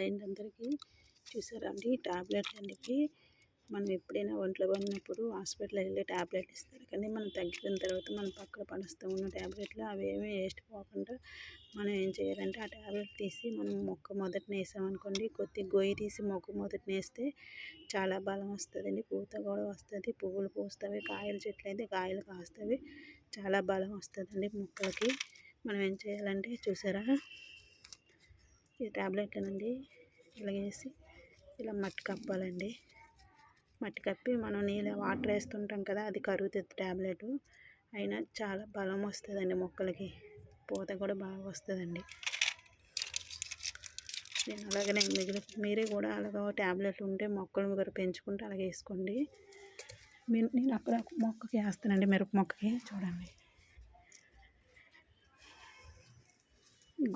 అయింది అందరికీ. చూసారా అండి టాబ్లెట్లు అండి ఇవి. మనం ఎప్పుడైనా ఒంట్లో పడినప్పుడు హాస్పిటల్కి వెళ్ళి టాబ్లెట్లు ఇస్తారు, కానీ మనం తగ్గిన తర్వాత మనం పక్కన పడుస్తూ ఉన్న టాబ్లెట్లు అవి ఏమీ వేస్ట్ పోకుండా మనం ఏం చేయాలంటే ఆ టాబ్లెట్ తీసి మనం మొక్క మొదటిన వేసామనుకోండి, కొద్దిగా గొయ్యి తీసి మొక్క మొదటిన వేస్తే చాలా బలం వస్తుందండి. పూత కూడా వస్తుంది, పువ్వులు పూస్తవి, కాయల చెట్లు అయితే కాయలు కాస్తవి, చాలా బలం వస్తుందండి మొక్కలకి. మనం ఏం చేయాలంటే చూసారా, ఈ టాబ్లెట్లనండి ఇలాగేసి ఇలా మట్టి కప్పాలండి. మట్టి కప్పి మనం నీళ్ళ వాటర్ వేస్తుంటాం కదా, అది కరుగుతుంది టాబ్లెట్. అయినా చాలా బలం వస్తుందండి మొక్కలకి, పూత కూడా బాగా వస్తుందండి. నేను అలాగనే మీరే కూడా అలాగ టాబ్లెట్లు ఉంటే మొక్కలు కూడా పెంచుకుంటే అలాగే వేసుకోండి. నేను అక్కడ మొక్కకి వేస్తానండి, మిరప మొక్కకి. చూడండి,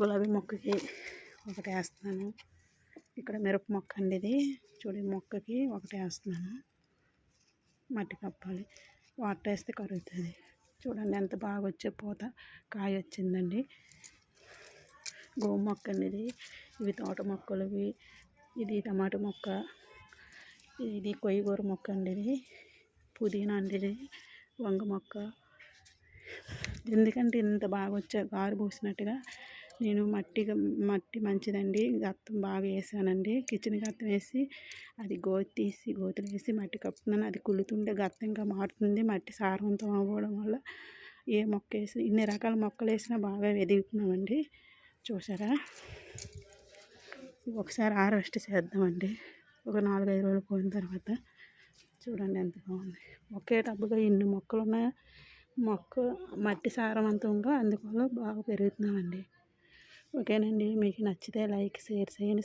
గులాబీ మొక్కకి ఒకటి వేస్తున్నాను. ఇక్కడ మిరప మొక్క అండి ఇది. చూడండి, మొక్కకి ఒకటి వేస్తున్నాను. మట్టి కప్పాలి, వాటర్ వేస్తే కరుగుతుంది. చూడండి ఎంత బాగా వచ్చే పూత కాయ వచ్చిందండి. గోము మొక్క అండి ఇది. ఇవి తోట మొక్కలు, ఇది టమాటా మొక్క, ఇది కొయ్యగూర మొక్క అండి, ఇది పుదీనా అండి, ఇది వంగ మొక్క. ఎందుకంటే ఇంత బాగా వచ్చే గారు పూసినట్టుగా నేను మట్టి మంచిదండి, గత్తం బాగా వేసానండి. కిచెన్ గత్తం వేసి అది గోతులు వేసి మట్టి కప్పుతున్నాను. అది కుళ్ళుతుంటే గత్తం ఇంకా మారుతుంది. మట్టి సారవంతం అవ్వడం వల్ల ఏ మొక్క వేసి ఇన్ని రకాల మొక్కలు వేసినా బాగా ఎదుగుతున్నామండి. చూసారా, ఒకసారి హార్వెస్ట్ చేద్దామండి ఒక 4-5 రోజులు పోయిన తర్వాత. చూడండి ఎంత బాగుంది. ఒకే టబ్బుగా ఇన్ని మొక్కలు ఉన్నాయి. మొక్క మట్టి సారవంతంగా అందువల్ల బాగా పెరుగుతున్నామండి. ఓకేనండి, మీకు నచ్చితే లైక్, షేర్ చేయండి.